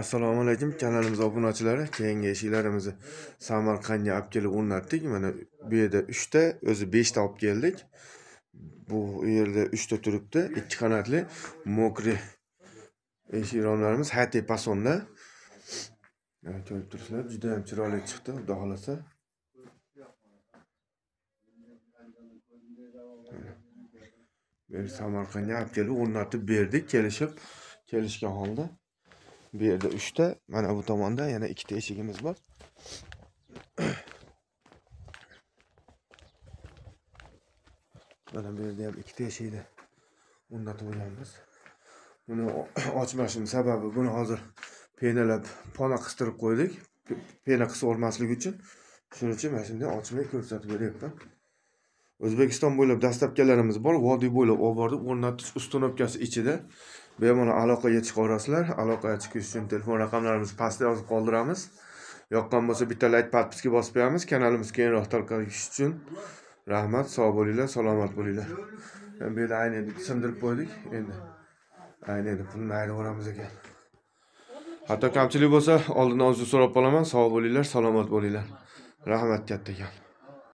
Assalomu alaykum, kanalimiz obunachilari. Keyingi eshiklarimizni Samarqandga olib kelib o'rnatdik. Mana bu yerda 3 ta, o'zi 5 ta olib keldik. Bu yerda 3 ta turibdi. 2 qanotli mokri eshik romlarimiz Hatay Pasonda. Ko'rib turibsizlar, juda ham chiroyli chiqdi, xudo xolasa. Bir Samarqandga olib kelib o'rnatib berdik, kelishgan holda. Bu yerda 3 ta, mana bu tomonda yana 2 ta eshigimiz bor. Mana bu yerda ham 2 ta eshikni o'rnatib olganmiz. Buni ochmashim sababi, buni hozir penalab pona qistirib qo'ydik. Pena qisib olmaslik uchun. Shuning uchun mana shunday ochmay ko'rsatib beryapman. O'zbekiston bo'ylab dastlabkilarimiz bor, vodiy bo'ylab olib borib o'rnatish ustunovkasi ichida. Bemalol aloqaga chiqa olasizlar. Aloqaga chiqish uchun telefon raqamlarimizni pastda yozib qoldiramiz. Yoqqan bo'lsa bitta like podpiska bosib qo'yamiz. Kanalimiz keyinroq tarqalishi uchun. Rahmat, sog' bo'linglar, salomat bo'linglar. Bu yerda aynani sindirib qo'ydik. Endi aynani pulni ayiraveramiz ekan. Hatto kamchilik bo'lsa, oldindan uzr so'rab qolaman. Sog' bo'linglar, salomat bo'linglar. Rahmat kattagan.